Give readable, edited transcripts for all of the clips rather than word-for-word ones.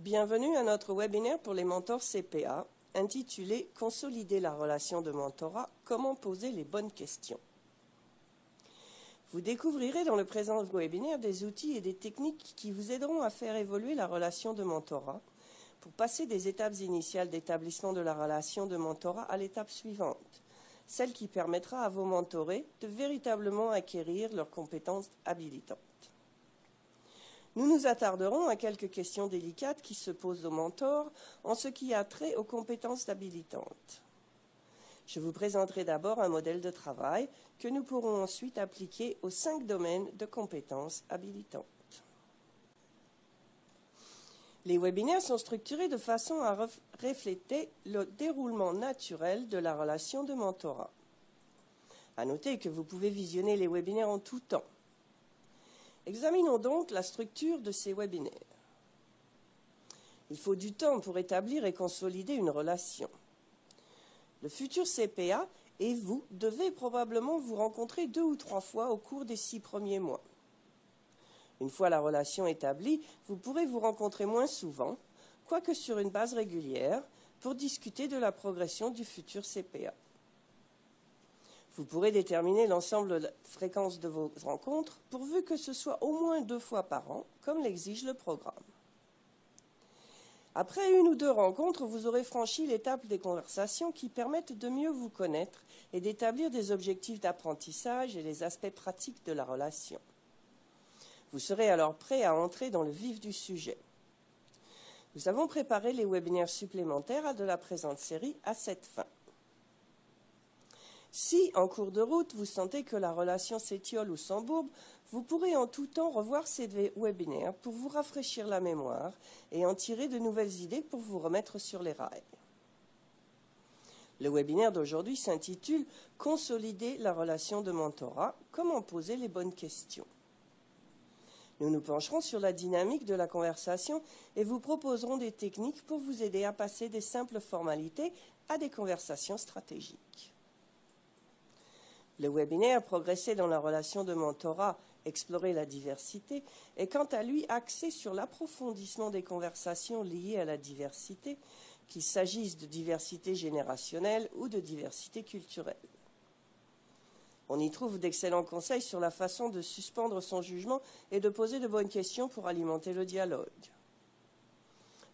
Bienvenue à notre webinaire pour les mentors CPA, intitulé « Consolider la relation de mentorat, comment poser les bonnes questions ». Vous découvrirez dans le présent webinaire des outils et des techniques qui vous aideront à faire évoluer la relation de mentorat pour passer des étapes initiales d'établissement de la relation de mentorat à l'étape suivante, celle qui permettra à vos mentorés de véritablement acquérir leurs compétences habilitantes. Nous nous attarderons à quelques questions délicates qui se posent aux mentors en ce qui a trait aux compétences habilitantes. Je vous présenterai d'abord un modèle de travail que nous pourrons ensuite appliquer aux 5 domaines de compétences habilitantes. Les webinaires sont structurés de façon à refléter le déroulement naturel de la relation de mentorat. À noter que vous pouvez visionner les webinaires en tout temps. Examinons donc la structure de ces webinaires. Il faut du temps pour établir et consolider une relation. Le futur CPA et vous devez probablement vous rencontrer 2 ou 3 fois au cours des 6 premiers mois. Une fois la relation établie, vous pourrez vous rencontrer moins souvent, quoique sur une base régulière, pour discuter de la progression du futur CPA. Vous pourrez déterminer l'ensemble de la fréquence de vos rencontres, pourvu que ce soit au moins 2 fois par an, comme l'exige le programme. Après 1 ou 2 rencontres, vous aurez franchi l'étape des conversations qui permettent de mieux vous connaître et d'établir des objectifs d'apprentissage et les aspects pratiques de la relation. Vous serez alors prêt à entrer dans le vif du sujet. Nous avons préparé les webinaires supplémentaires de la présente série à cette fin. Si, en cours de route, vous sentez que la relation s'étiole ou s'embourbe, vous pourrez en tout temps revoir ces webinaires pour vous rafraîchir la mémoire et en tirer de nouvelles idées pour vous remettre sur les rails. Le webinaire d'aujourd'hui s'intitule « Consolider la relation de mentorat, comment poser les bonnes questions ». Nous nous pencherons sur la dynamique de la conversation et vous proposerons des techniques pour vous aider à passer des simples formalités à des conversations stratégiques. Le webinaire « Progresser dans la relation de mentorat, explorer la diversité » est quant à lui axé sur l'approfondissement des conversations liées à la diversité, qu'il s'agisse de diversité générationnelle ou de diversité culturelle. On y trouve d'excellents conseils sur la façon de suspendre son jugement et de poser de bonnes questions pour alimenter le dialogue.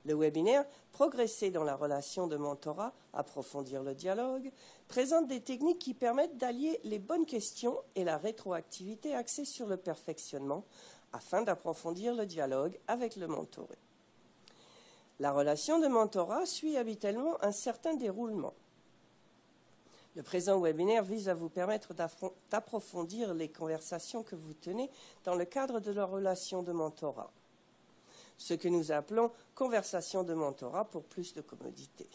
Le webinaire « Progresser dans la relation de mentorat, approfondir le dialogue » présente des techniques qui permettent d'allier les bonnes questions et la rétroactivité axée sur le perfectionnement afin d'approfondir le dialogue avec le mentoré. La relation de mentorat suit habituellement un certain déroulement. Le présent webinaire vise à vous permettre d'approfondir les conversations que vous tenez dans le cadre de la relation de mentorat, ce que nous appelons « conversation de mentorat » pour plus de commodité.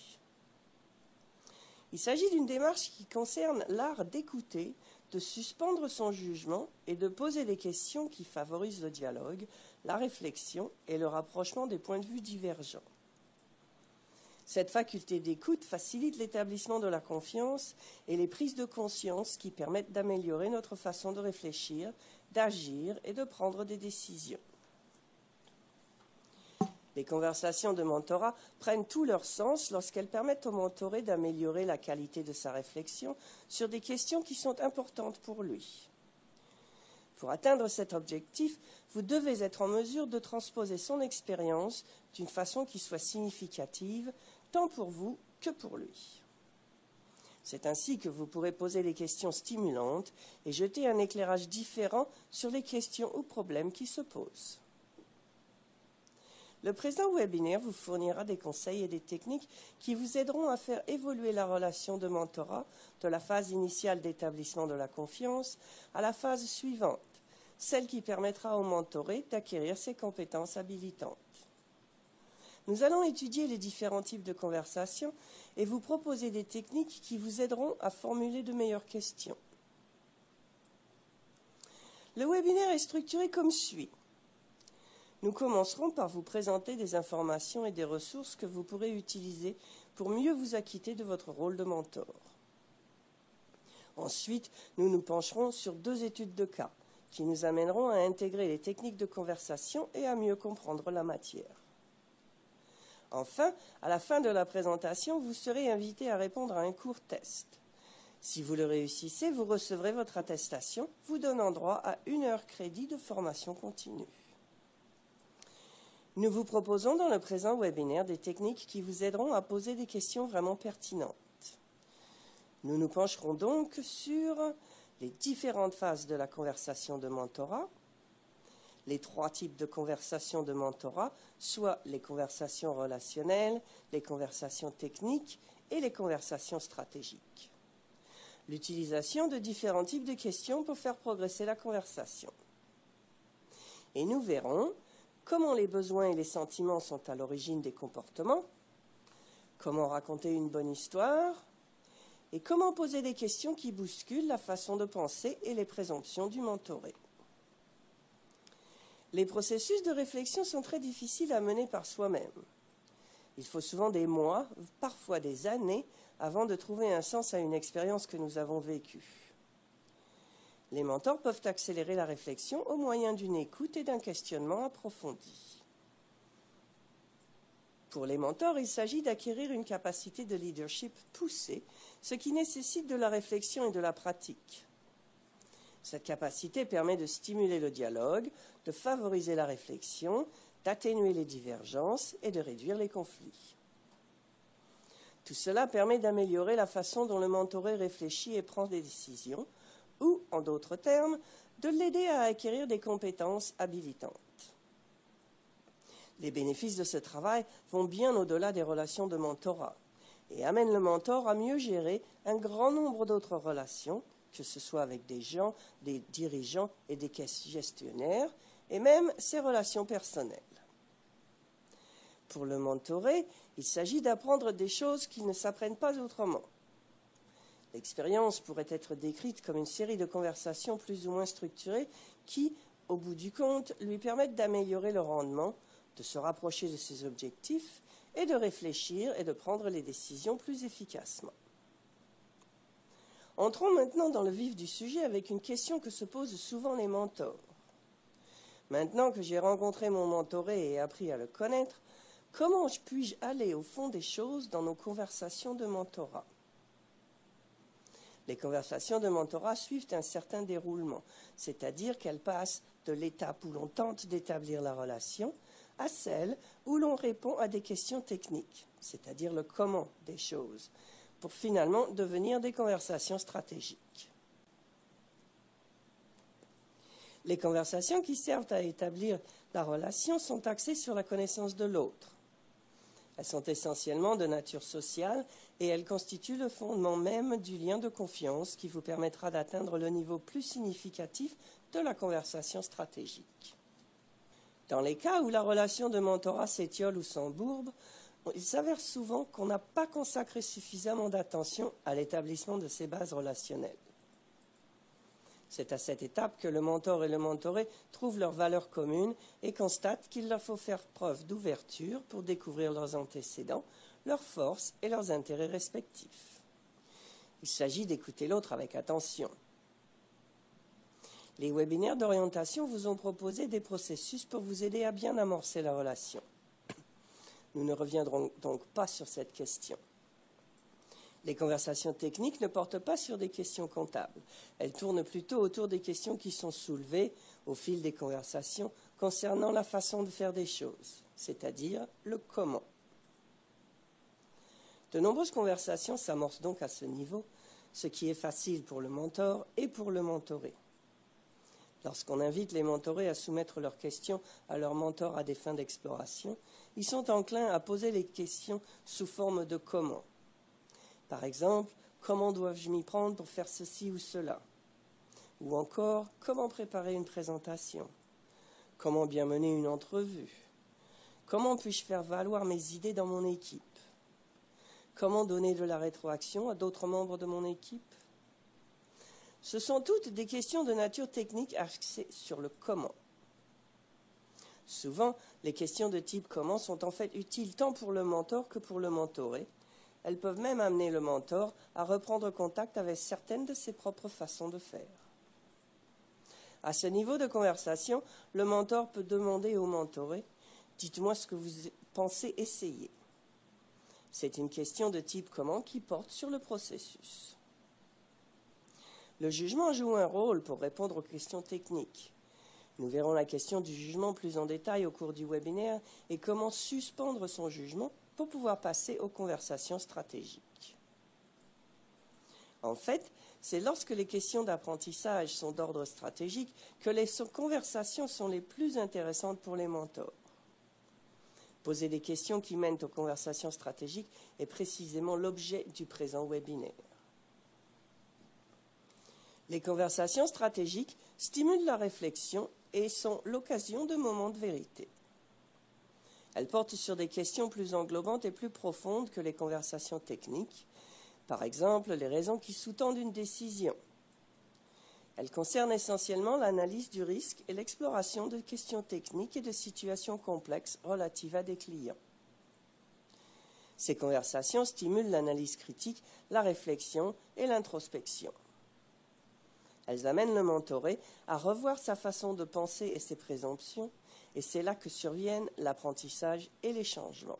Il s'agit d'une démarche qui concerne l'art d'écouter, de suspendre son jugement et de poser des questions qui favorisent le dialogue, la réflexion et le rapprochement des points de vue divergents. Cette faculté d'écoute facilite l'établissement de la confiance et les prises de conscience qui permettent d'améliorer notre façon de réfléchir, d'agir et de prendre des décisions. Les conversations de mentorat prennent tout leur sens lorsqu'elles permettent au mentoré d'améliorer la qualité de sa réflexion sur des questions qui sont importantes pour lui. Pour atteindre cet objectif, vous devez être en mesure de transposer son expérience d'une façon qui soit significative, tant pour vous que pour lui. C'est ainsi que vous pourrez poser des questions stimulantes et jeter un éclairage différent sur les questions ou problèmes qui se posent. Le présent webinaire vous fournira des conseils et des techniques qui vous aideront à faire évoluer la relation de mentorat de la phase initiale d'établissement de la confiance à la phase suivante, celle qui permettra au mentoré d'acquérir ses compétences habilitantes. Nous allons étudier les différents types de conversations et vous proposer des techniques qui vous aideront à formuler de meilleures questions. Le webinaire est structuré comme suit. Nous commencerons par vous présenter des informations et des ressources que vous pourrez utiliser pour mieux vous acquitter de votre rôle de mentor. Ensuite, nous nous pencherons sur 2 études de cas qui nous amèneront à intégrer les techniques de conversation et à mieux comprendre la matière. Enfin, à la fin de la présentation, vous serez invité à répondre à un court test. Si vous le réussissez, vous recevrez votre attestation, vous donnant droit à 1 heure crédit de formation continue. Nous vous proposons dans le présent webinaire des techniques qui vous aideront à poser des questions vraiment pertinentes. Nous nous pencherons donc sur les différentes phases de la conversation de mentorat, les 3 types de conversations de mentorat, soit les conversations relationnelles, les conversations techniques et les conversations stratégiques. L'utilisation de différents types de questions pour faire progresser la conversation. Et nous verrons comment les besoins et les sentiments sont à l'origine des comportements, comment raconter une bonne histoire, et comment poser des questions qui bousculent la façon de penser et les présomptions du mentoré. Les processus de réflexion sont très difficiles à mener par soi-même. Il faut souvent des mois, parfois des années, avant de trouver un sens à une expérience que nous avons vécue. Les mentors peuvent accélérer la réflexion au moyen d'une écoute et d'un questionnement approfondi. Pour les mentors, il s'agit d'acquérir une capacité de leadership poussée, ce qui nécessite de la réflexion et de la pratique. Cette capacité permet de stimuler le dialogue, de favoriser la réflexion, d'atténuer les divergences et de réduire les conflits. Tout cela permet d'améliorer la façon dont le mentoré réfléchit et prend des décisions, ou, en d'autres termes, de l'aider à acquérir des compétences habilitantes. Les bénéfices de ce travail vont bien au-delà des relations de mentorat et amènent le mentor à mieux gérer un grand nombre d'autres relations, que ce soit avec des gens, des dirigeants et des gestionnaires, et même ses relations personnelles. Pour le mentoré, il s'agit d'apprendre des choses qui ne s'apprennent pas autrement. L'expérience pourrait être décrite comme une série de conversations plus ou moins structurées qui, au bout du compte, lui permettent d'améliorer le rendement, de se rapprocher de ses objectifs et de réfléchir et de prendre les décisions plus efficacement. Entrons maintenant dans le vif du sujet avec une question que se posent souvent les mentors. Maintenant que j'ai rencontré mon mentoré et appris à le connaître, comment puis-je aller au fond des choses dans nos conversations de mentorat ? Les conversations de mentorat suivent un certain déroulement, c'est-à-dire qu'elles passent de l'étape où l'on tente d'établir la relation à celle où l'on répond à des questions techniques, c'est-à-dire le comment des choses, pour finalement devenir des conversations stratégiques. Les conversations qui servent à établir la relation sont axées sur la connaissance de l'autre. Elles sont essentiellement de nature sociale et elles constituent le fondement même du lien de confiance qui vous permettra d'atteindre le niveau plus significatif de la conversation stratégique. Dans les cas où la relation de mentorat s'étiole ou s'embourbe, il s'avère souvent qu'on n'a pas consacré suffisamment d'attention à l'établissement de ces bases relationnelles. C'est à cette étape que le mentor et le mentoré trouvent leurs valeurs communes et constatent qu'il leur faut faire preuve d'ouverture pour découvrir leurs antécédents, leurs forces et leurs intérêts respectifs. Il s'agit d'écouter l'autre avec attention. Les webinaires d'orientation vous ont proposé des processus pour vous aider à bien amorcer la relation. Nous ne reviendrons donc pas sur cette question. Les conversations techniques ne portent pas sur des questions comptables. Elles tournent plutôt autour des questions qui sont soulevées au fil des conversations concernant la façon de faire des choses, c'est-à-dire le comment. De nombreuses conversations s'amorcent donc à ce niveau, ce qui est facile pour le mentor et pour le mentoré. Lorsqu'on invite les mentorés à soumettre leurs questions à leur mentor à des fins d'exploration, ils sont enclins à poser les questions sous forme de comment. Par exemple, comment dois-je m'y prendre pour faire ceci ou cela ? Ou encore, comment préparer une présentation ? Comment bien mener une entrevue ? Comment puis-je faire valoir mes idées dans mon équipe ? Comment donner de la rétroaction à d'autres membres de mon équipe ? Ce sont toutes des questions de nature technique axées sur le comment. Souvent, les questions de type comment sont en fait utiles tant pour le mentor que pour le mentoré. Elles peuvent même amener le mentor à reprendre contact avec certaines de ses propres façons de faire. À ce niveau de conversation, le mentor peut demander au mentoré Dites-moi ce que vous pensez essayer. C'est une question de type comment qui porte sur le processus. Le jugement joue un rôle pour répondre aux questions techniques. Nous verrons la question du jugement plus en détail au cours du webinaire et comment suspendre son jugement pour pouvoir passer aux conversations stratégiques. En fait, c'est lorsque les questions d'apprentissage sont d'ordre stratégique que les conversations sont les plus intéressantes pour les mentors. Poser des questions qui mènent aux conversations stratégiques est précisément l'objet du présent webinaire. Les conversations stratégiques stimulent la réflexion et sont l'occasion de moments de vérité. Elles portent sur des questions plus englobantes et plus profondes que les conversations techniques, par exemple les raisons qui sous-tendent une décision. Elles concernent essentiellement l'analyse du risque et l'exploration de questions techniques et de situations complexes relatives à des clients. Ces conversations stimulent l'analyse critique, la réflexion et l'introspection. Elles amènent le mentoré à revoir sa façon de penser et ses présomptions, et c'est là que surviennent l'apprentissage et les changements.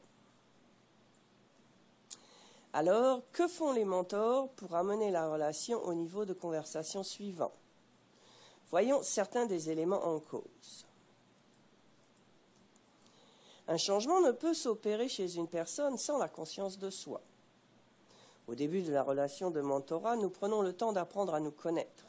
Alors, que font les mentors pour amener la relation au niveau de conversation suivant ? Voyons certains des éléments en cause. Un changement ne peut s'opérer chez une personne sans la conscience de soi. Au début de la relation de mentorat, nous prenons le temps d'apprendre à nous connaître.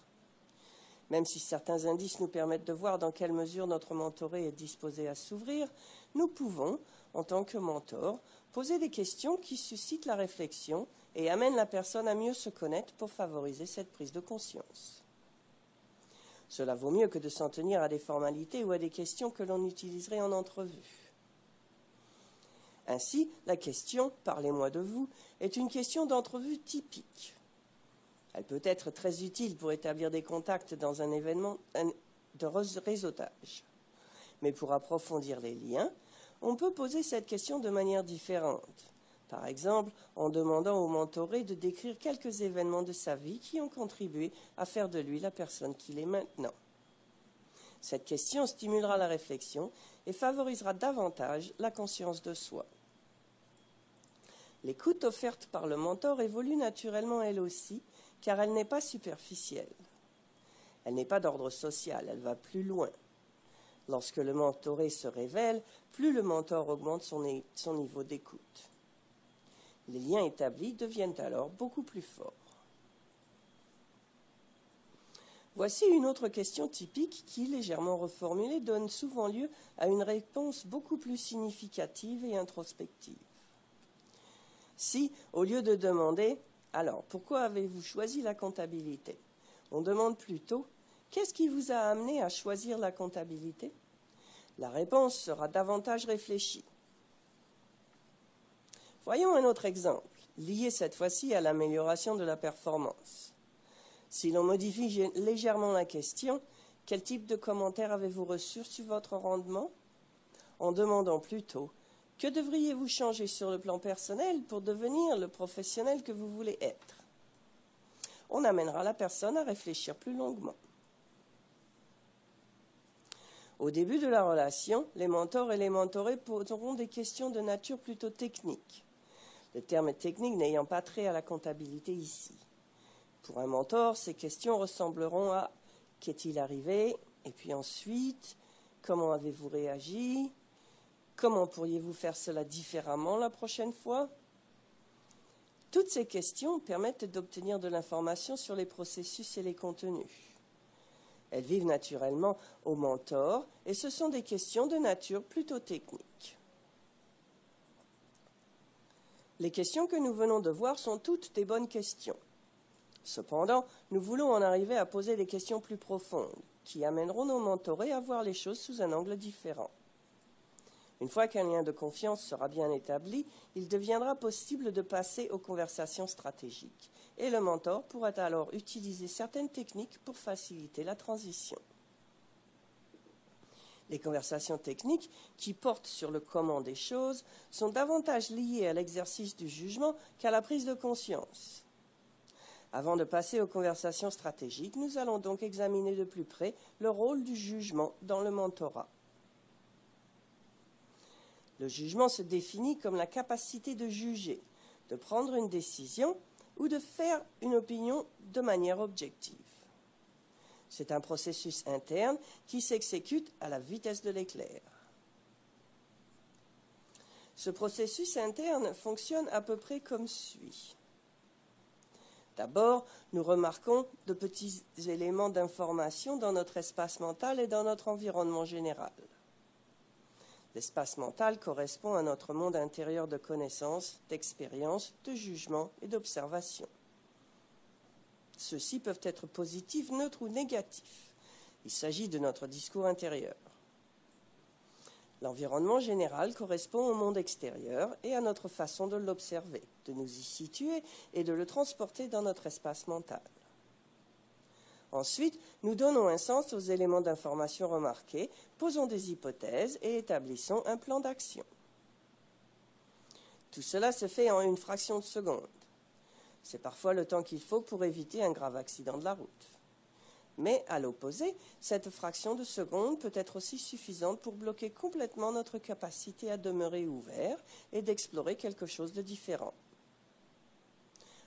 Même si certains indices nous permettent de voir dans quelle mesure notre mentoré est disposé à s'ouvrir, nous pouvons, en tant que mentor, poser des questions qui suscitent la réflexion et amènent la personne à mieux se connaître pour favoriser cette prise de conscience. Cela vaut mieux que de s'en tenir à des formalités ou à des questions que l'on utiliserait en entrevue. Ainsi, la question « Parlez-moi de vous » est une question d'entrevue typique. Elle peut être très utile pour établir des contacts dans un événement de réseautage. Mais pour approfondir les liens, on peut poser cette question de manière différente. Par exemple, en demandant au mentoré de décrire quelques événements de sa vie qui ont contribué à faire de lui la personne qu'il est maintenant. Cette question stimulera la réflexion et favorisera davantage la conscience de soi. L'écoute offerte par le mentor évolue naturellement elle aussi, car elle n'est pas superficielle. Elle n'est pas d'ordre social, elle va plus loin. Lorsque le mentoré se révèle, plus le mentor augmente son niveau d'écoute. Les liens établis deviennent alors beaucoup plus forts. Voici une autre question typique qui, légèrement reformulée, donne souvent lieu à une réponse beaucoup plus significative et introspective. Si, au lieu de demander « Alors, pourquoi avez-vous choisi la comptabilité ?» on demande plutôt « Qu'est-ce qui vous a amené à choisir la comptabilité ?» la réponse sera davantage réfléchie. Voyons un autre exemple, lié cette fois-ci à l'amélioration de la performance. Si l'on modifie légèrement la question, quel type de commentaire avez-vous reçu sur votre rendement ? En demandant plutôt « Que devriez-vous changer sur le plan personnel pour devenir le professionnel que vous voulez être ?» on amènera la personne à réfléchir plus longuement. Au début de la relation, les mentors et les mentorés poseront des questions de nature plutôt technique. Le terme technique n'ayant pas trait à la comptabilité ici. Pour un mentor, ces questions ressembleront à « Qu'est-il arrivé ?» et puis ensuite « Comment avez-vous réagi ?» Comment pourriez-vous faire cela différemment la prochaine fois ? Toutes ces questions permettent d'obtenir de l'information sur les processus et les contenus. Elles vivent naturellement au mentor et ce sont des questions de nature plutôt technique. Les questions que nous venons de voir sont toutes des bonnes questions. Cependant, nous voulons en arriver à poser des questions plus profondes qui amèneront nos mentorés à voir les choses sous un angle différent. Une fois qu'un lien de confiance sera bien établi, il deviendra possible de passer aux conversations stratégiques et le mentor pourra alors utiliser certaines techniques pour faciliter la transition. Les conversations techniques qui portent sur le comment des choses sont davantage liées à l'exercice du jugement qu'à la prise de conscience. Avant de passer aux conversations stratégiques, nous allons donc examiner de plus près le rôle du jugement dans le mentorat. Le jugement se définit comme la capacité de juger, de prendre une décision ou de faire une opinion de manière objective. C'est un processus interne qui s'exécute à la vitesse de l'éclair. Ce processus interne fonctionne à peu près comme suit. D'abord, nous remarquons de petits éléments d'information dans notre espace mental et dans notre environnement général. L'espace mental correspond à notre monde intérieur de connaissances, d'expériences, de jugements et d'observations. Ceux-ci peuvent être positifs, neutres ou négatifs. Il s'agit de notre discours intérieur. L'environnement général correspond au monde extérieur et à notre façon de l'observer, de nous y situer et de le transporter dans notre espace mental. Ensuite, nous donnons un sens aux éléments d'information remarqués, posons des hypothèses et établissons un plan d'action. Tout cela se fait en une fraction de seconde. C'est parfois le temps qu'il faut pour éviter un grave accident de la route. Mais, à l'opposé, cette fraction de seconde peut être aussi suffisante pour bloquer complètement notre capacité à demeurer ouvert et d'explorer quelque chose de différent.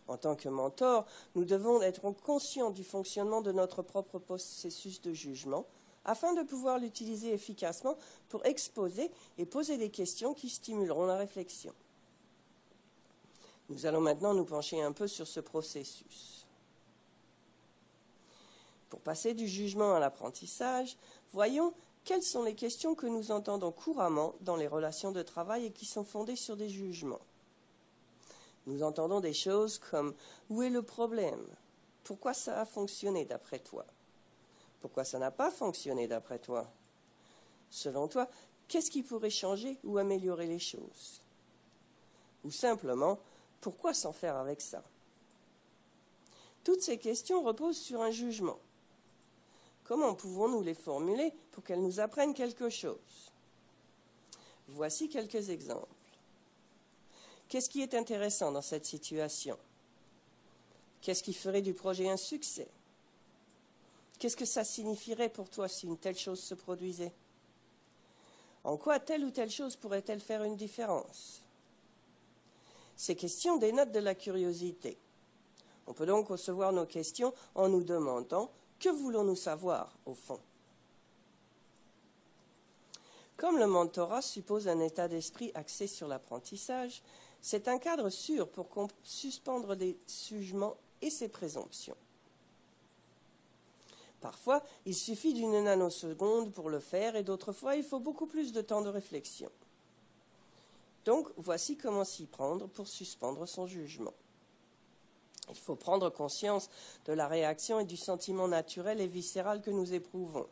En tant que mentor, nous devons être conscients du fonctionnement de notre propre processus de jugement afin de pouvoir l'utiliser efficacement pour exposer et poser des questions qui stimuleront la réflexion. Nous allons maintenant nous pencher un peu sur ce processus. Pour passer du jugement à l'apprentissage, voyons quelles sont les questions que nous entendons couramment dans les relations de travail et qui sont fondées sur des jugements. Nous entendons des choses comme « Où est le problème ? Pourquoi ça a fonctionné d'après toi ? Pourquoi ça n'a pas fonctionné d'après toi ? Selon toi, qu'est-ce qui pourrait changer ou améliorer les choses ? Ou simplement, pourquoi s'en faire avec ça ? Toutes ces questions reposent sur un jugement. Comment pouvons-nous les formuler pour qu'elles nous apprennent quelque chose ? Voici quelques exemples. Qu'est-ce qui est intéressant dans cette situation ? Qu'est-ce qui ferait du projet un succès ? Qu'est-ce que ça signifierait pour toi si une telle chose se produisait ? En quoi telle ou telle chose pourrait-elle faire une différence ? Ces questions dénotent de la curiosité. On peut donc recevoir nos questions en nous demandant « Que voulons-nous savoir, au fond ?» Comme le mentorat suppose un état d'esprit axé sur l'apprentissage, c'est un cadre sûr pour suspendre des jugements et ses présomptions. Parfois, il suffit d'une nanoseconde pour le faire et d'autres fois, il faut beaucoup plus de temps de réflexion. Donc, voici comment s'y prendre pour suspendre son jugement. Il faut prendre conscience de la réaction et du sentiment naturel et viscéral que nous éprouvons.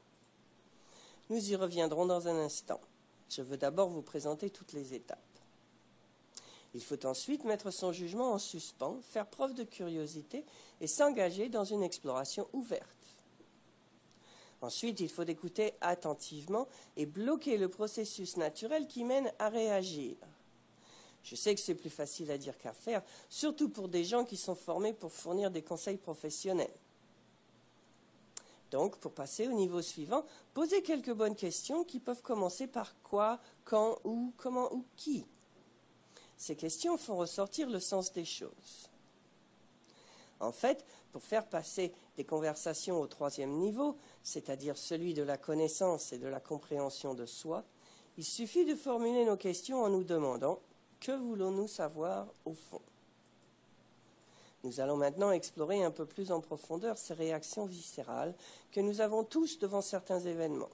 Nous y reviendrons dans un instant. Je veux d'abord vous présenter toutes les étapes. Il faut ensuite mettre son jugement en suspens, faire preuve de curiosité et s'engager dans une exploration ouverte. Ensuite, il faut écouter attentivement et bloquer le processus naturel qui mène à réagir. Je sais que c'est plus facile à dire qu'à faire, surtout pour des gens qui sont formés pour fournir des conseils professionnels. Donc, pour passer au niveau suivant, posez quelques bonnes questions qui peuvent commencer par quoi, quand, où, comment ou qui. Ces questions font ressortir le sens des choses. En fait, pour faire passer des conversations au troisième niveau, c'est-à-dire celui de la connaissance et de la compréhension de soi, il suffit de formuler nos questions en nous demandant « Que voulons-nous savoir au fond ?» Nous allons maintenant explorer un peu plus en profondeur ces réactions viscérales que nous avons tous devant certains événements.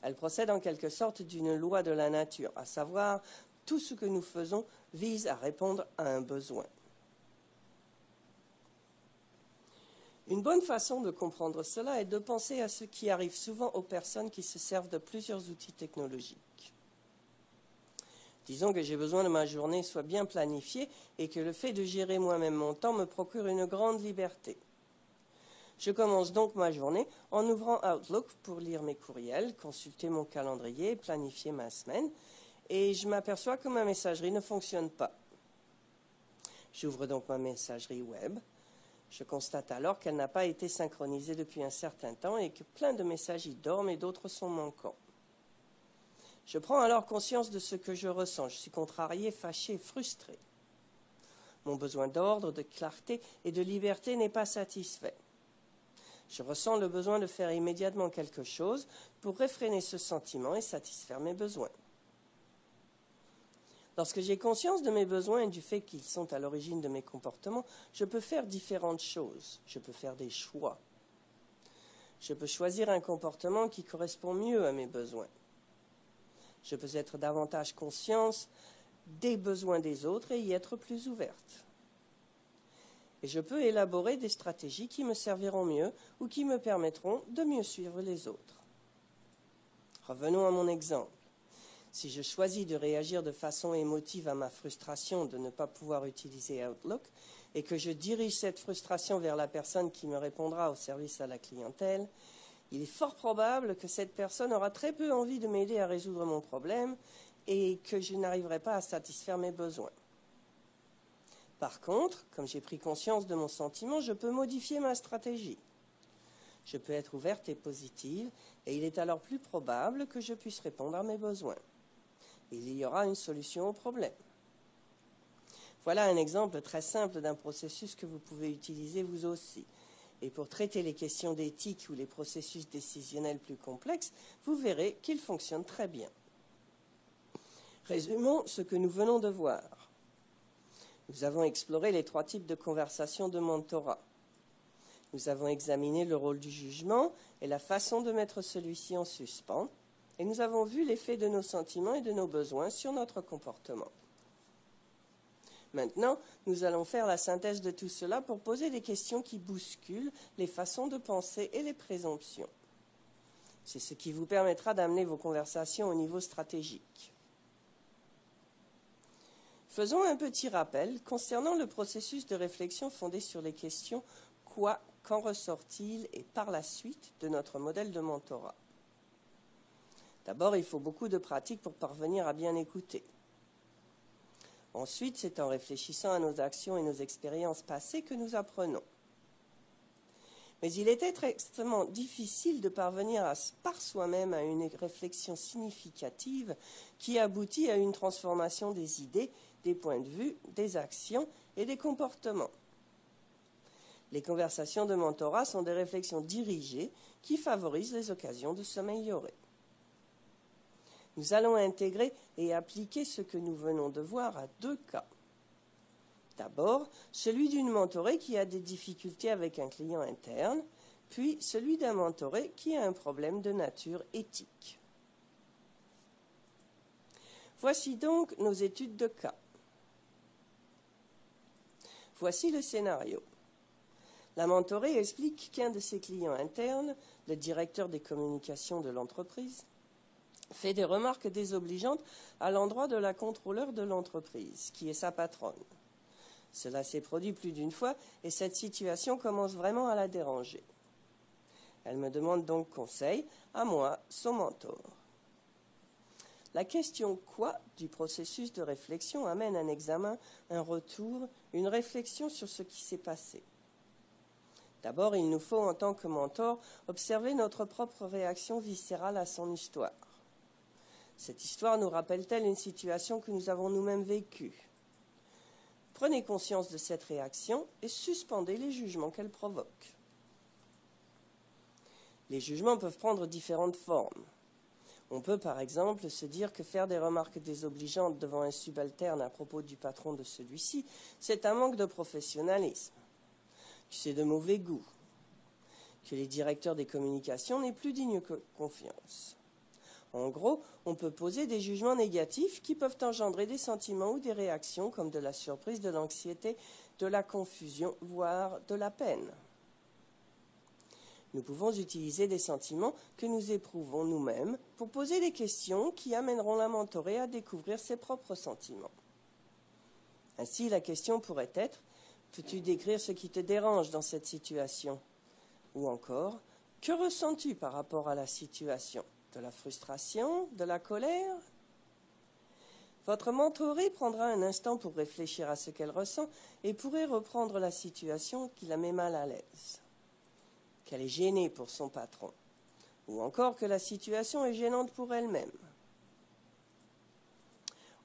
Elles procèdent en quelque sorte d'une loi de la nature, à savoir tout ce que nous faisons vise à répondre à un besoin. Une bonne façon de comprendre cela est de penser à ce qui arrive souvent aux personnes qui se servent de plusieurs outils technologiques. Disons que j'ai besoin que ma journée soit bien planifiée et que le fait de gérer moi-même mon temps me procure une grande liberté. Je commence donc ma journée en ouvrant Outlook pour lire mes courriels, consulter mon calendrier, planifier ma semaine, et je m'aperçois que ma messagerie ne fonctionne pas. J'ouvre donc ma messagerie web. Je constate alors qu'elle n'a pas été synchronisée depuis un certain temps et que plein de messages y dorment et d'autres sont manquants. Je prends alors conscience de ce que je ressens. Je suis contrarié, fâché, frustré. Mon besoin d'ordre, de clarté et de liberté n'est pas satisfait. Je ressens le besoin de faire immédiatement quelque chose pour réfréner ce sentiment et satisfaire mes besoins. Lorsque j'ai conscience de mes besoins et du fait qu'ils sont à l'origine de mes comportements, je peux faire différentes choses. Je peux faire des choix. Je peux choisir un comportement qui correspond mieux à mes besoins. Je peux être davantage consciente des besoins des autres et y être plus ouverte. Et je peux élaborer des stratégies qui me serviront mieux ou qui me permettront de mieux suivre les autres. Revenons à mon exemple. Si je choisis de réagir de façon émotive à ma frustration de ne pas pouvoir utiliser Outlook et que je dirige cette frustration vers la personne qui me répondra au service à la clientèle, il est fort probable que cette personne aura très peu envie de m'aider à résoudre mon problème et que je n'arriverai pas à satisfaire mes besoins. Par contre, comme j'ai pris conscience de mon sentiment, je peux modifier ma stratégie. Je peux être ouverte et positive et il est alors plus probable que je puisse répondre à mes besoins. Il y aura une solution au problème. Voilà un exemple très simple d'un processus que vous pouvez utiliser vous aussi. Et pour traiter les questions d'éthique ou les processus décisionnels plus complexes, vous verrez qu'il fonctionne très bien. Résumons ce que nous venons de voir. Nous avons exploré les 3 types de conversations de mentorat. Nous avons examiné le rôle du jugement et la façon de mettre celui-ci en suspens. Et nous avons vu l'effet de nos sentiments et de nos besoins sur notre comportement. Maintenant, nous allons faire la synthèse de tout cela pour poser des questions qui bousculent les façons de penser et les présomptions. C'est ce qui vous permettra d'amener vos conversations au niveau stratégique. Faisons un petit rappel concernant le processus de réflexion fondé sur les questions « Quoi, qu'en ressort-il » et « Par la suite » de notre modèle de mentorat. D'abord, il faut beaucoup de pratique pour parvenir à bien écouter. Ensuite, c'est en réfléchissant à nos actions et nos expériences passées que nous apprenons. Mais il est extrêmement difficile de parvenir par soi-même à une réflexion significative qui aboutit à une transformation des idées, des points de vue, des actions et des comportements. Les conversations de mentorat sont des réflexions dirigées qui favorisent les occasions de s'améliorer. Nous allons intégrer et appliquer ce que nous venons de voir à 2 cas. D'abord, celui d'une mentorée qui a des difficultés avec un client interne, puis celui d'un mentoré qui a un problème de nature éthique. Voici donc nos études de cas. Voici le scénario. La mentorée explique qu'un de ses clients internes, le directeur des communications de l'entreprise, fait des remarques désobligeantes à l'endroit de la contrôleure de l'entreprise, qui est sa patronne. Cela s'est produit plus d'une fois et cette situation commence vraiment à la déranger. Elle me demande donc conseil, à moi, son mentor. La question « quoi » du processus de réflexion amène un examen, un retour, une réflexion sur ce qui s'est passé. D'abord, il nous faut, en tant que mentor, observer notre propre réaction viscérale à son histoire. Cette histoire nous rappelle-t-elle une situation que nous avons nous-mêmes vécue? Prenez conscience de cette réaction et suspendez les jugements qu'elle provoque. Les jugements peuvent prendre différentes formes. On peut par exemple se dire que faire des remarques désobligeantes devant un subalterne à propos du patron de celui-ci, c'est un manque de professionnalisme, que c'est de mauvais goût, que les directeurs des communications n'est plus digne de confiance. En gros, on peut poser des jugements négatifs qui peuvent engendrer des sentiments ou des réactions comme de la surprise, de l'anxiété, de la confusion, voire de la peine. Nous pouvons utiliser des sentiments que nous éprouvons nous-mêmes pour poser des questions qui amèneront la mentorée à découvrir ses propres sentiments. Ainsi, la question pourrait être « Peux-tu décrire ce qui te dérange dans cette situation ?» Ou encore « Que ressens-tu par rapport à la situation ? De la frustration? De la colère ?» Votre mentorée prendra un instant pour réfléchir à ce qu'elle ressent et pourrait reprendre la situation qui la met mal à l'aise. Qu'elle est gênée pour son patron, ou encore que la situation est gênante pour elle-même.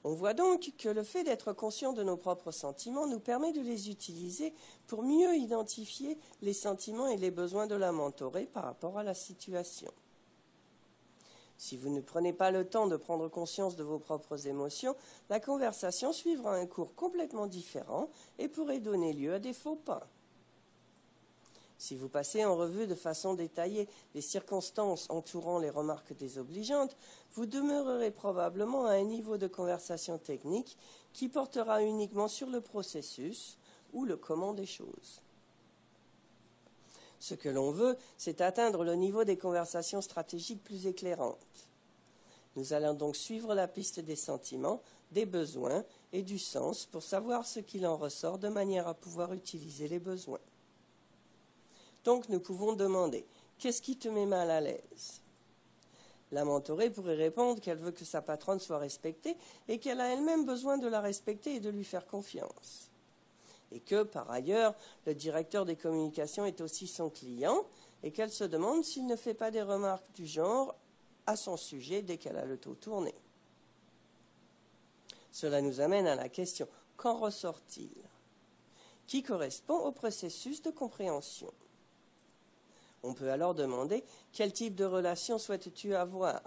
On voit donc que le fait d'être conscient de nos propres sentiments nous permet de les utiliser pour mieux identifier les sentiments et les besoins de la mentorée par rapport à la situation. Si vous ne prenez pas le temps de prendre conscience de vos propres émotions, la conversation suivra un cours complètement différent et pourrait donner lieu à des faux pas. Si vous passez en revue de façon détaillée les circonstances entourant les remarques désobligeantes, vous demeurerez probablement à un niveau de conversation technique qui portera uniquement sur le processus ou le comment des choses. Ce que l'on veut, c'est atteindre le niveau des conversations stratégiques plus éclairantes. Nous allons donc suivre la piste des sentiments, des besoins et du sens pour savoir ce qu'il en ressort de manière à pouvoir utiliser les besoins. Donc nous pouvons demander « Qu'est-ce qui te met mal à l'aise ?» La mentorée pourrait répondre qu'elle veut que sa patronne soit respectée et qu'elle a elle-même besoin de la respecter et de lui faire confiance. Et que, par ailleurs, le directeur des communications est aussi son client et qu'elle se demande s'il ne fait pas des remarques du genre à son sujet dès qu'elle a le dos tourné. Cela nous amène à la question « Qu'en ressort-il ?» qui correspond au processus de compréhension. On peut alors demander « Quel type de relation souhaites-tu avoir ?»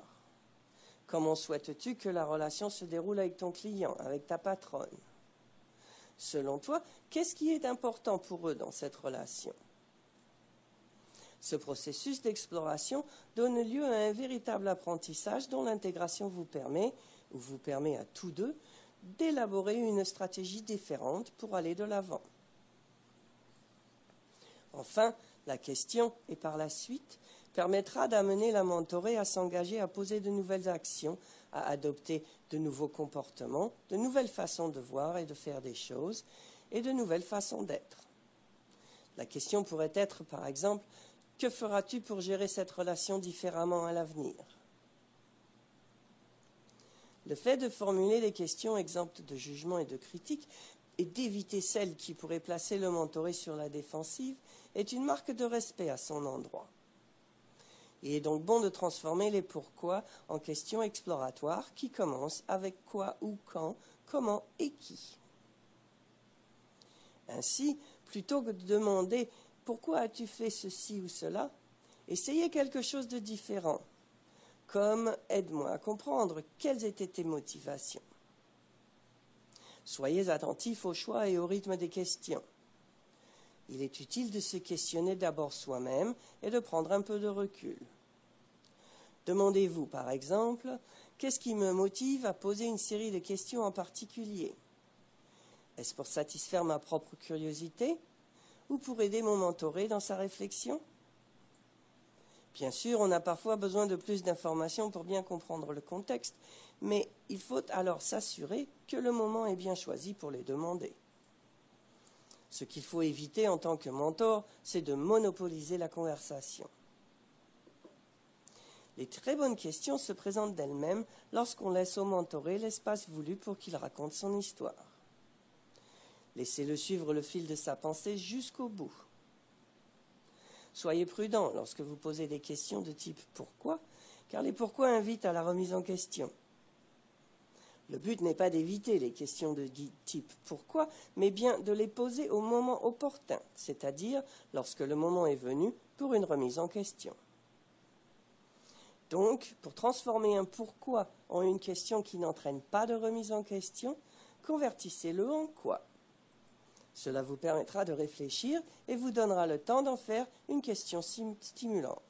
Comment souhaites-tu que la relation se déroule avec ton client, avec ta patronne ? Selon toi, qu'est-ce qui est important pour eux dans cette relation ? Ce processus d'exploration donne lieu à un véritable apprentissage dont l'intégration vous permet à tous deux, d'élaborer une stratégie différente pour aller de l'avant. Enfin, la question, et par la suite, permettra d'amener la mentorée à s'engager à poser de nouvelles actions, à adopter de nouveaux comportements, de nouvelles façons de voir et de faire des choses, et de nouvelles façons d'être. La question pourrait être, par exemple, « Que feras-tu pour gérer cette relation différemment à l'avenir ?» Le fait de formuler des questions exemptes de jugement et de critique et d'éviter celles qui pourraient placer le mentoré sur la défensive est une marque de respect à son endroit. Il est donc bon de transformer les pourquoi en questions exploratoires qui commencent avec quoi, où, quand, comment et qui. Ainsi, plutôt que de demander « Pourquoi as-tu fait ceci ou cela ?», essayez quelque chose de différent, comme « Aide-moi à comprendre quelles étaient tes motivations ». Soyez attentifs au choix et au rythme des questions. Il est utile de se questionner d'abord soi-même et de prendre un peu de recul. Demandez-vous, par exemple, qu'est-ce qui me motive à poser une série de questions en particulier ? Est-ce pour satisfaire ma propre curiosité ou pour aider mon mentoré dans sa réflexion ? Bien sûr, on a parfois besoin de plus d'informations pour bien comprendre le contexte, mais il faut alors s'assurer que le moment est bien choisi pour les demander. Ce qu'il faut éviter en tant que mentor, c'est de monopoliser la conversation. Les très bonnes questions se présentent d'elles-mêmes lorsqu'on laisse au mentoré l'espace voulu pour qu'il raconte son histoire. Laissez-le suivre le fil de sa pensée jusqu'au bout. Soyez prudent lorsque vous posez des questions de type « pourquoi ?», car les pourquoi invitent à la remise en question. Le but n'est pas d'éviter les questions de type « pourquoi ?», mais bien de les poser au moment opportun, c'est-à-dire lorsque le moment est venu pour une remise en question. Donc, pour transformer un « pourquoi » en une question qui n'entraîne pas de remise en question, convertissez-le en « quoi ». Cela vous permettra de réfléchir et vous donnera le temps d'en faire une question stimulante.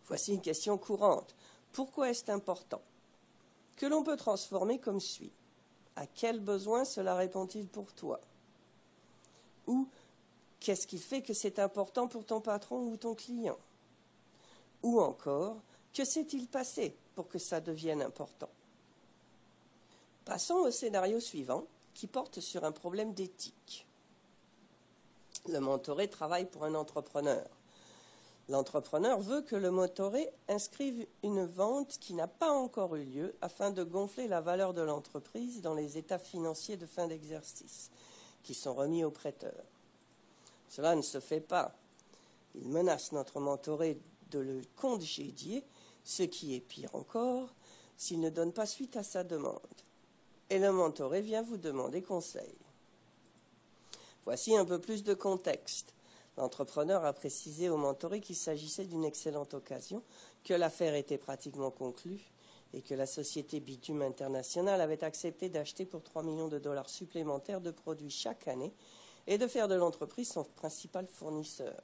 Voici une question courante. Pourquoi est-ce important ? Que l'on peut transformer comme suit. À quel besoin cela répond-il pour toi ? Ou qu'est-ce qui fait que c'est important pour ton patron ou ton client ? Ou encore, que s'est-il passé pour que ça devienne important ? Passons au scénario suivant, qui porte sur un problème d'éthique. Le mentoré travaille pour un entrepreneur. L'entrepreneur veut que le mentoré inscrive une vente qui n'a pas encore eu lieu afin de gonfler la valeur de l'entreprise dans les états financiers de fin d'exercice qui sont remis au prêteur. Cela ne se fait pas. Il menace notre mentoré de le congédier, ce qui est pire encore, s'il ne donne pas suite à sa demande. Et le mentoré vient vous demander conseil. Voici un peu plus de contexte. L'entrepreneur a précisé au mentoré qu'il s'agissait d'une excellente occasion, que l'affaire était pratiquement conclue et que la société Bitume International avait accepté d'acheter pour 3 millions de dollars supplémentaires de produits chaque année et de faire de l'entreprise son principal fournisseur.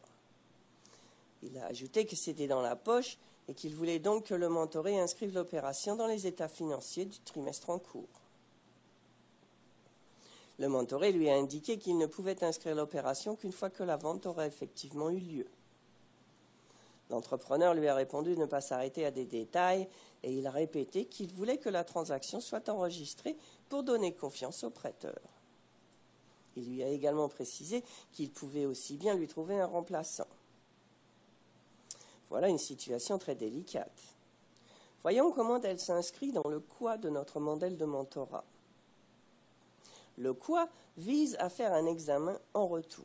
Il a ajouté que c'était dans la poche et qu'il voulait donc que le mentoré inscrive l'opération dans les états financiers du trimestre en cours. Le mentoré lui a indiqué qu'il ne pouvait inscrire l'opération qu'une fois que la vente aurait effectivement eu lieu. L'entrepreneur lui a répondu de ne pas s'arrêter à des détails et il a répété qu'il voulait que la transaction soit enregistrée pour donner confiance au prêteur. Il lui a également précisé qu'il pouvait aussi bien lui trouver un remplaçant. Voilà une situation très délicate. Voyons comment elle s'inscrit dans le quoi de notre modèle de mentorat. Le quoi vise à faire un examen en retour.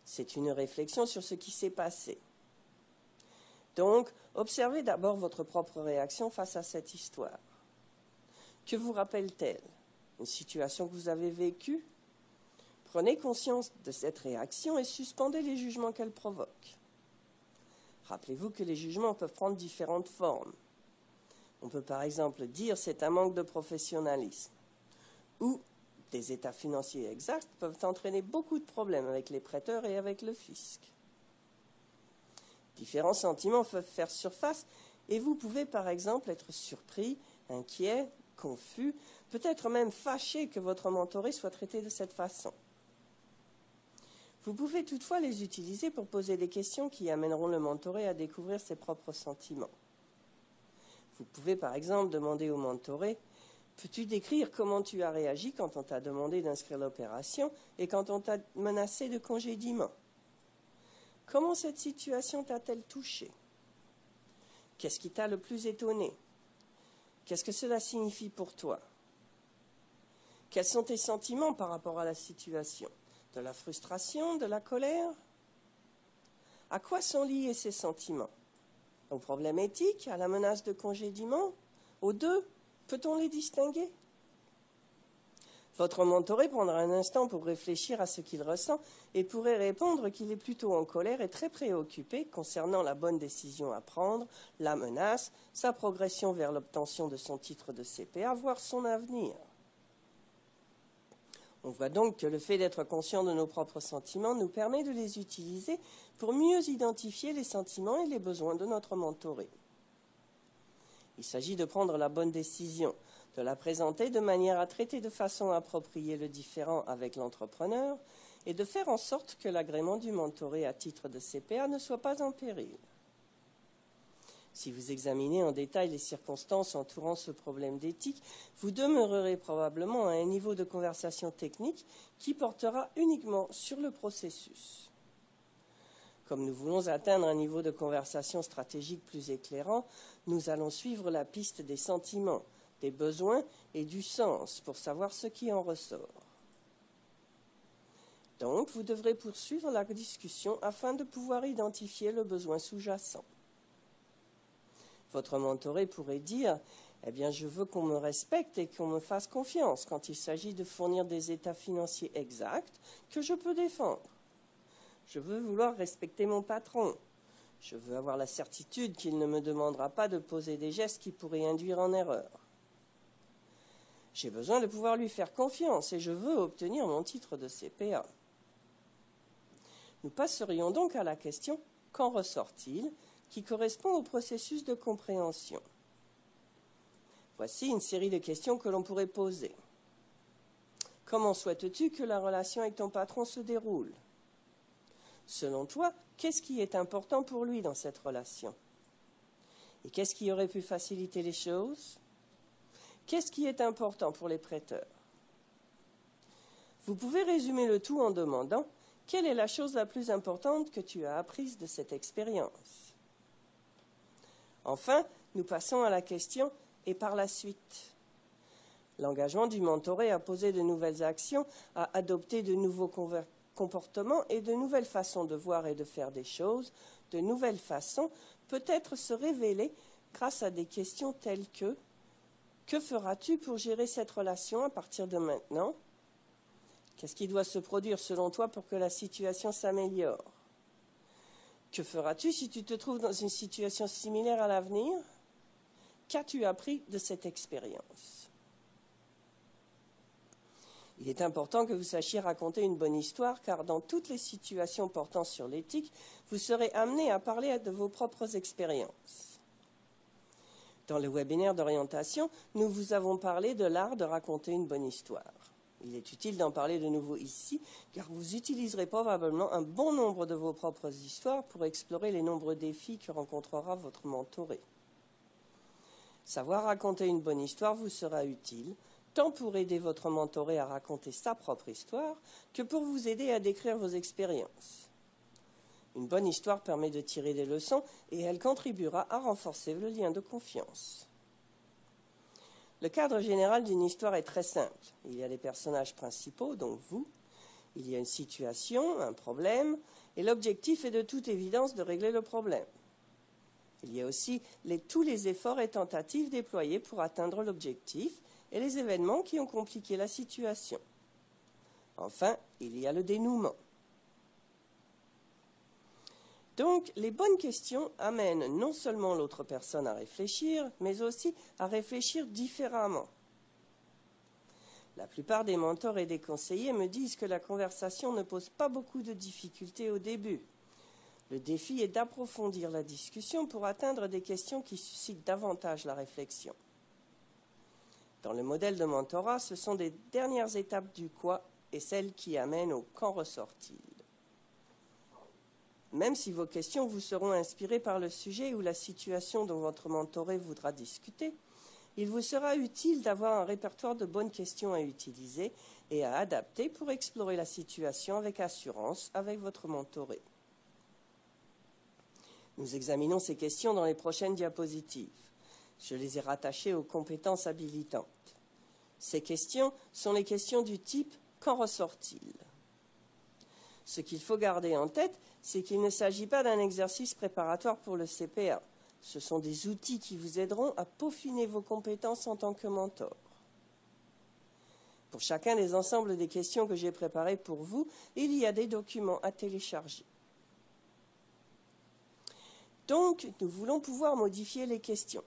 C'est une réflexion sur ce qui s'est passé. Donc, observez d'abord votre propre réaction face à cette histoire. Que vous rappelle-t-elle? Une situation que vous avez vécue? Prenez conscience de cette réaction et suspendez les jugements qu'elle provoque. Rappelez-vous que les jugements peuvent prendre différentes formes. On peut par exemple dire c'est un manque de professionnalisme ou des états financiers exacts peuvent entraîner beaucoup de problèmes avec les prêteurs et avec le fisc. Différents sentiments peuvent faire surface et vous pouvez par exemple être surpris, inquiet, confus, peut-être même fâché que votre mentoré soit traité de cette façon. Vous pouvez toutefois les utiliser pour poser des questions qui amèneront le mentoré à découvrir ses propres sentiments. Vous pouvez par exemple demander au mentoré « Peux-tu décrire comment tu as réagi quand on t'a demandé d'inscrire l'opération et quand on t'a menacé de congédiement? Comment cette situation t'a-t-elle touché? Qu'est-ce qui t'a le plus étonné? Qu'est-ce que cela signifie pour toi? Quels sont tes sentiments par rapport à la situation? De la frustration, de la colère? À quoi sont liés ces sentiments? Aux problèmes éthiques, à la menace de congédiement? Aux deux? Peut-on les distinguer? Votre mentoré prendra un instant pour réfléchir à ce qu'il ressent et pourrait répondre qu'il est plutôt en colère et très préoccupé concernant la bonne décision à prendre, la menace, sa progression vers l'obtention de son titre de CPA, voire son avenir. On voit donc que le fait d'être conscient de nos propres sentiments nous permet de les utiliser pour mieux identifier les sentiments et les besoins de notre mentoré. Il s'agit de prendre la bonne décision, de la présenter de manière à traiter de façon appropriée le différend avec l'entrepreneur et de faire en sorte que l'agrément du mentoré à titre de CPA ne soit pas en péril. Si vous examinez en détail les circonstances entourant ce problème d'éthique, vous demeurerez probablement à un niveau de conversation technique qui portera uniquement sur le processus. Comme nous voulons atteindre un niveau de conversation stratégique plus éclairant, nous allons suivre la piste des sentiments, des besoins et du sens pour savoir ce qui en ressort. Donc, vous devrez poursuivre la discussion afin de pouvoir identifier le besoin sous-jacent. Votre mentoré pourrait dire « Eh bien, je veux qu'on me respecte et qu'on me fasse confiance quand il s'agit de fournir des états financiers exacts que je peux défendre. Je veux vouloir respecter mon patron. Je veux avoir la certitude qu'il ne me demandera pas de poser des gestes qui pourraient induire en erreur. J'ai besoin de pouvoir lui faire confiance et je veux obtenir mon titre de CPA. » Nous passerions donc à la question « Qu'en ressort-il ?» qui correspond au processus de compréhension. Voici une série de questions que l'on pourrait poser. Comment souhaites-tu que la relation avec ton patron se déroule? Selon toi, qu'est-ce qui est important pour lui dans cette relation? Et qu'est-ce qui aurait pu faciliter les choses? Qu'est-ce qui est important pour les prêteurs? Vous pouvez résumer le tout en demandant « Quelle est la chose la plus importante que tu as apprise de cette expérience ?» Enfin, nous passons à la question « Et par la suite ?» L'engagement du mentoré à poser de nouvelles actions, à adopter de nouveaux comportements et de nouvelles façons de voir et de faire des choses, de nouvelles façons, peut-être se révéler grâce à des questions telles que feras-tu pour gérer cette relation à partir de maintenant? Qu'est-ce qui doit se produire selon toi pour que la situation s'améliore? Que feras-tu si tu te trouves dans une situation similaire à l'avenir? Qu'as-tu appris de cette expérience? Il est important que vous sachiez raconter une bonne histoire, car dans toutes les situations portant sur l'éthique, vous serez amené à parler de vos propres expériences. Dans le webinaire d'orientation, nous vous avons parlé de l'art de raconter une bonne histoire. Il est utile d'en parler de nouveau ici, car vous utiliserez probablement un bon nombre de vos propres histoires pour explorer les nombreux défis que rencontrera votre mentoré. Savoir raconter une bonne histoire vous sera utile, tant pour aider votre mentoré à raconter sa propre histoire, que pour vous aider à décrire vos expériences. Une bonne histoire permet de tirer des leçons et elle contribuera à renforcer le lien de confiance. Le cadre général d'une histoire est très simple. Il y a les personnages principaux, donc vous. Il y a une situation, un problème, et l'objectif est de toute évidence de régler le problème. Il y a aussi tous les efforts et tentatives déployés pour atteindre l'objectif et les événements qui ont compliqué la situation. Enfin, il y a le dénouement. Donc, les bonnes questions amènent non seulement l'autre personne à réfléchir, mais aussi à réfléchir différemment. La plupart des mentors et des conseillers me disent que la conversation ne pose pas beaucoup de difficultés au début. Le défi est d'approfondir la discussion pour atteindre des questions qui suscitent davantage la réflexion. Dans le modèle de mentorat, ce sont des dernières étapes du quoi et celles qui amènent au quand ressort-il. Même si vos questions vous seront inspirées par le sujet ou la situation dont votre mentoré voudra discuter, il vous sera utile d'avoir un répertoire de bonnes questions à utiliser et à adapter pour explorer la situation avec assurance avec votre mentoré. Nous examinons ces questions dans les prochaines diapositives. Je les ai rattachées aux compétences habilitantes. Ces questions sont les questions du type « Qu'en ressort-il » ? Ce qu'il faut garder en tête, c'est qu'il ne s'agit pas d'un exercice préparatoire pour le CPA. Ce sont des outils qui vous aideront à peaufiner vos compétences en tant que mentor. Pour chacun des ensembles des questions que j'ai préparées pour vous, il y a des documents à télécharger. Donc, nous voulons pouvoir modifier les questions.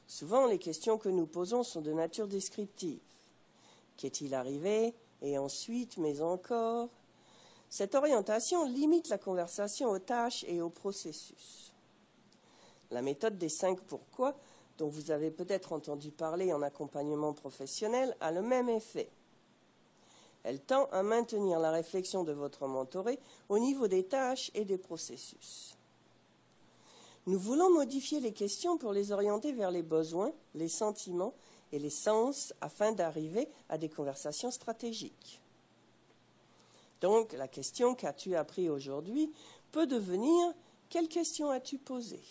Souvent, les questions que nous posons sont de nature descriptive. Qu'est-il arrivé? Et ensuite, mais encore? Cette orientation limite la conversation aux tâches et aux processus. La méthode des 5 pourquoi, dont vous avez peut-être entendu parler en accompagnement professionnel, a le même effet. Elle tend à maintenir la réflexion de votre mentoré au niveau des tâches et des processus. Nous voulons modifier les questions pour les orienter vers les besoins, les sentiments et les sens afin d'arriver à des conversations stratégiques. Donc, la question « Qu'as-tu appris aujourd'hui » peut devenir « Quelle question as-tu posée » ?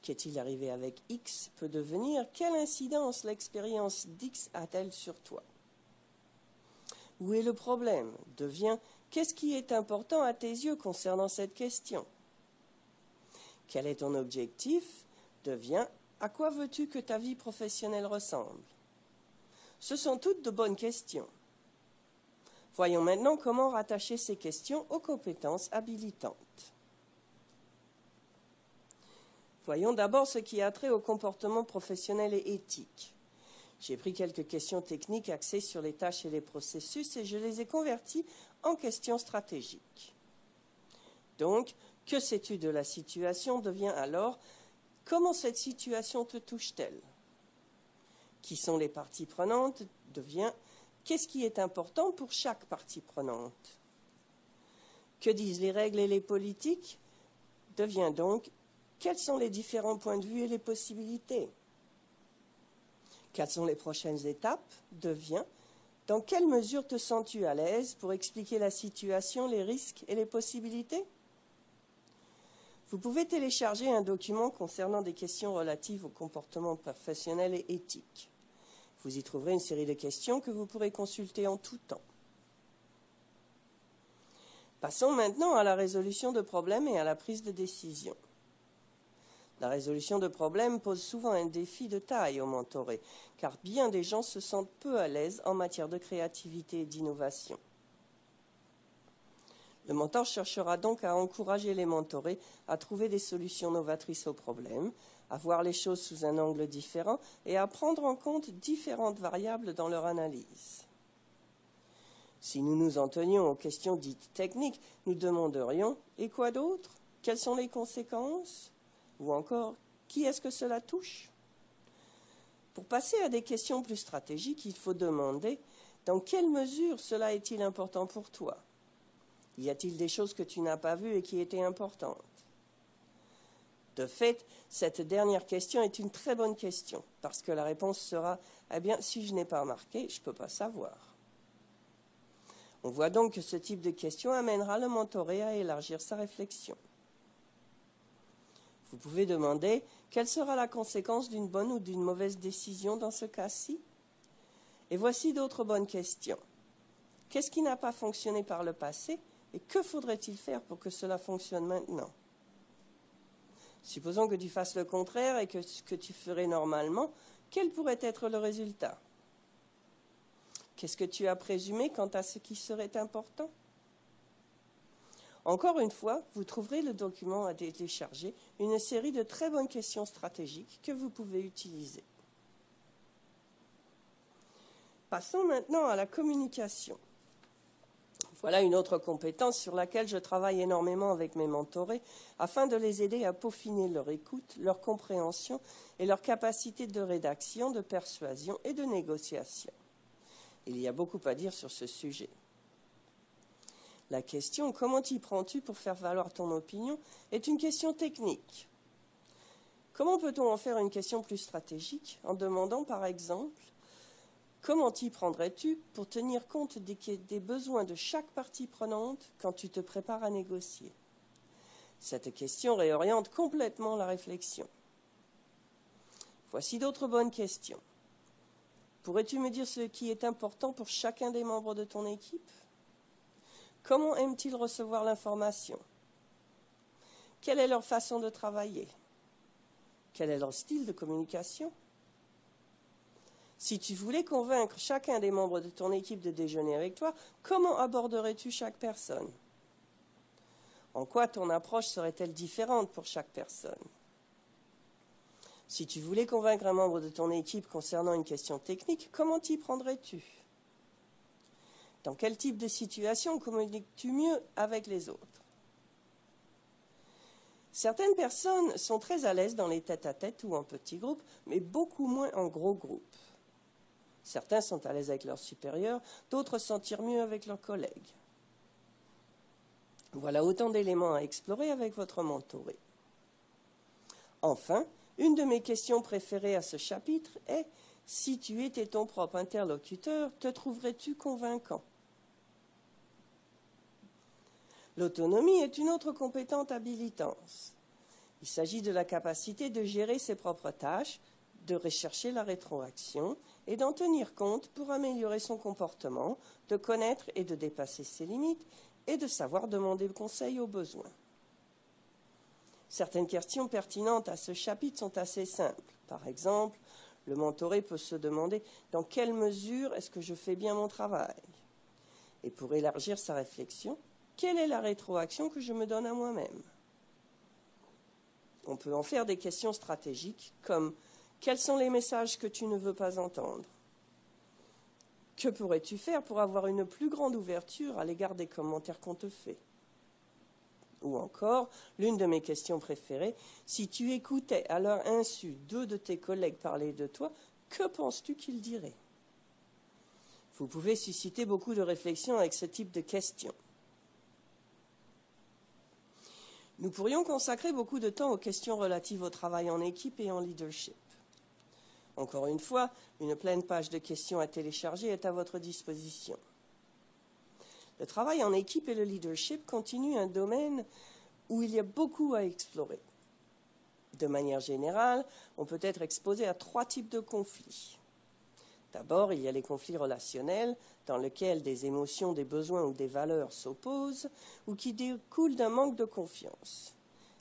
Qu'est-il arrivé avec X peut devenir « Quelle incidence l'expérience d'X a-t-elle sur toi » ? Où est le problème devient « Qu'est-ce qui est important à tes yeux concernant cette question » ? Quel est ton objectif devient « À quoi veux-tu que ta vie professionnelle ressemble » ? Ce sont toutes de bonnes questions. Voyons maintenant comment rattacher ces questions aux compétences habilitantes. Voyons d'abord ce qui a trait au comportement professionnel et éthique. J'ai pris quelques questions techniques axées sur les tâches et les processus et je les ai converties en questions stratégiques. Donc, que sais-tu de la situation devient alors « Comment cette situation te touche-t-elle » ? Qui sont les parties prenantes devient « Qu'est-ce qui est important pour chaque partie prenante ?» Que disent les règles et les politiques devient donc « Quels sont les différents points de vue et les possibilités ?» Quelles sont les prochaines étapes devient « Dans quelle mesure te sens-tu à l'aise pour expliquer la situation, les risques et les possibilités ?» Vous pouvez télécharger un document concernant des questions relatives au comportement professionnel et éthique. Vous y trouverez une série de questions que vous pourrez consulter en tout temps. Passons maintenant à la résolution de problèmes et à la prise de décision. La résolution de problèmes pose souvent un défi de taille au mentoré, car bien des gens se sentent peu à l'aise en matière de créativité et d'innovation. Le mentor cherchera donc à encourager les mentorés à trouver des solutions novatrices aux problèmes, à voir les choses sous un angle différent et à prendre en compte différentes variables dans leur analyse. Si nous nous en tenions aux questions dites techniques, nous demanderions « Et quoi d'autre ? Quelles sont les conséquences ?» Ou encore « Qui est-ce que cela touche ?» Pour passer à des questions plus stratégiques, il faut demander « Dans quelle mesure cela est-il important pour toi ? Y a-t-il des choses que tu n'as pas vues et qui étaient importantes ?» De fait, cette dernière question est une très bonne question, parce que la réponse sera « Eh bien, si je n'ai pas remarqué, je ne peux pas savoir. » On voit donc que ce type de question amènera le mentoré à élargir sa réflexion. Vous pouvez demander « Quelle sera la conséquence d'une bonne ou d'une mauvaise décision dans ce cas-ci ?» Et voici d'autres bonnes questions. Qu'est-ce qui n'a pas fonctionné par le passé et que faudrait-il faire pour que cela fonctionne maintenant ? Supposons que tu fasses le contraire et que ce que tu ferais normalement, quel pourrait être le résultat ? Qu'est-ce que tu as présumé quant à ce qui serait important ? Encore une fois, vous trouverez le document à télécharger, une série de très bonnes questions stratégiques que vous pouvez utiliser. Passons maintenant à la communication. Voilà une autre compétence sur laquelle je travaille énormément avec mes mentorés afin de les aider à peaufiner leur écoute, leur compréhension et leur capacité de rédaction, de persuasion et de négociation. Il y a beaucoup à dire sur ce sujet. La question « Comment t'y prends-tu pour faire valoir ton opinion ?» est une question technique. Comment peut-on en faire une question plus stratégique en demandant par exemple « Comment t'y prendrais-tu pour tenir compte des besoins de chaque partie prenante quand tu te prépares à négocier ?» Cette question réoriente complètement la réflexion. Voici d'autres bonnes questions. Pourrais-tu me dire ce qui est important pour chacun des membres de ton équipe ? Comment aiment-ils recevoir l'information ? Quelle est leur façon de travailler ? Quel est leur style de communication ? Si tu voulais convaincre chacun des membres de ton équipe de déjeuner avec toi, comment aborderais-tu chaque personne ? En quoi ton approche serait-elle différente pour chaque personne ? Si tu voulais convaincre un membre de ton équipe concernant une question technique, comment t'y prendrais-tu ? Dans quel type de situation communiques-tu mieux avec les autres ? Certaines personnes sont très à l'aise dans les tête-à-tête ou en petits groupes, mais beaucoup moins en gros groupes. Certains sont à l'aise avec leurs supérieurs, d'autres s'en tirent mieux avec leurs collègues. Voilà autant d'éléments à explorer avec votre mentoré. Enfin, une de mes questions préférées à ce chapitre est « Si tu étais ton propre interlocuteur, te trouverais-tu convaincant ?» L'autonomie est une autre compétence habilitante. Il s'agit de la capacité de gérer ses propres tâches, de rechercher la rétroaction et d'en tenir compte pour améliorer son comportement, de connaître et de dépasser ses limites et de savoir demander conseil au besoin. Certaines questions pertinentes à ce chapitre sont assez simples. Par exemple, le mentoré peut se demander « Dans quelle mesure est-ce que je fais bien mon travail ?» Et pour élargir sa réflexion, quelle est la rétroaction que je me donne à moi-même ? On peut en faire des questions stratégiques comme « Quels sont les messages que tu ne veux pas entendre ?» Que pourrais-tu faire pour avoir une plus grande ouverture à l'égard des commentaires qu'on te fait ? Ou encore, l'une de mes questions préférées, si tu écoutais à leur insu 2 de tes collègues parler de toi, que penses-tu qu'ils diraient ? Vous pouvez susciter beaucoup de réflexions avec ce type de questions. Nous pourrions consacrer beaucoup de temps aux questions relatives au travail en équipe et en leadership. Encore une fois, une pleine page de questions à télécharger est à votre disposition. Le travail en équipe et le leadership continuent un domaine où il y a beaucoup à explorer. De manière générale, on peut être exposé à 3 types de conflits. D'abord, il y a les conflits relationnels, dans lesquels des émotions, des besoins ou des valeurs s'opposent ou qui découlent d'un manque de confiance.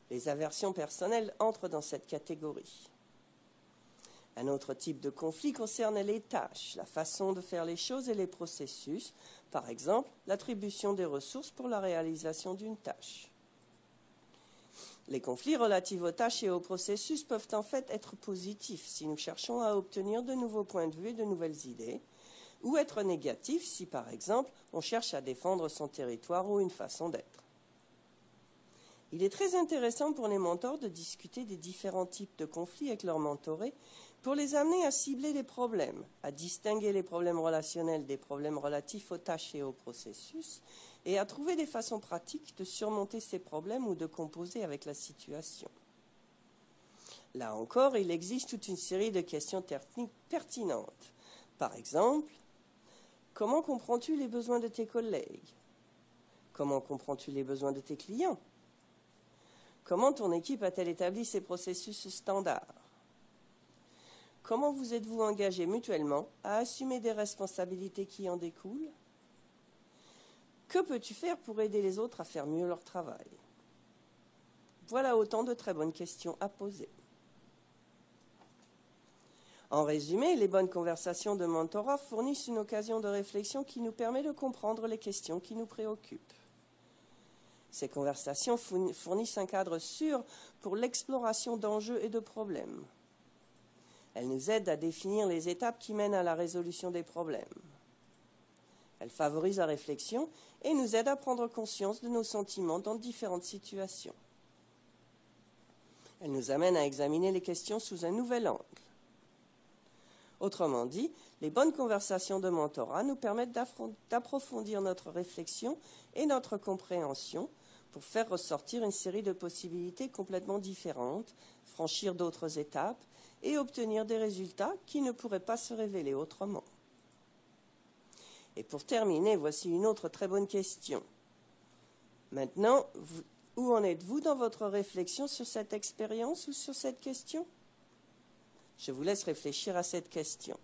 Les aversions personnelles entrent dans cette catégorie. Un autre type de conflit concerne les tâches, la façon de faire les choses et les processus, par exemple l'attribution des ressources pour la réalisation d'une tâche. Les conflits relatifs aux tâches et aux processus peuvent en fait être positifs si nous cherchons à obtenir de nouveaux points de vue et de nouvelles idées, ou être négatifs si, par exemple, on cherche à défendre son territoire ou une façon d'être. Il est très intéressant pour les mentors de discuter des différents types de conflits avec leurs mentorés pour les amener à cibler les problèmes, à distinguer les problèmes relationnels des problèmes relatifs aux tâches et aux processus, et à trouver des façons pratiques de surmonter ces problèmes ou de composer avec la situation. Là encore, il existe toute une série de questions techniques pertinentes. Par exemple, comment comprends-tu les besoins de tes collègues? Comment comprends-tu les besoins de tes clients? Comment ton équipe a-t-elle établi ses processus standards? Comment vous êtes-vous engagés mutuellement à assumer des responsabilités qui en découlent? Que peux-tu faire pour aider les autres à faire mieux leur travail? Voilà autant de très bonnes questions à poser. En résumé, les bonnes conversations de mentorat fournissent une occasion de réflexion qui nous permet de comprendre les questions qui nous préoccupent. Ces conversations fournissent un cadre sûr pour l'exploration d'enjeux et de problèmes. Elles nous aident à définir les étapes qui mènent à la résolution des problèmes. Elles favorisent la réflexion et nous aident à prendre conscience de nos sentiments dans différentes situations. Elles nous amènent à examiner les questions sous un nouvel angle. Autrement dit, les bonnes conversations de mentorat nous permettent d'approfondir notre réflexion et notre compréhension pour faire ressortir une série de possibilités complètement différentes, franchir d'autres étapes et obtenir des résultats qui ne pourraient pas se révéler autrement. Et pour terminer, voici une autre très bonne question. Maintenant, où en êtes-vous dans votre réflexion sur cette expérience ou sur cette question? Je vous laisse réfléchir à cette question.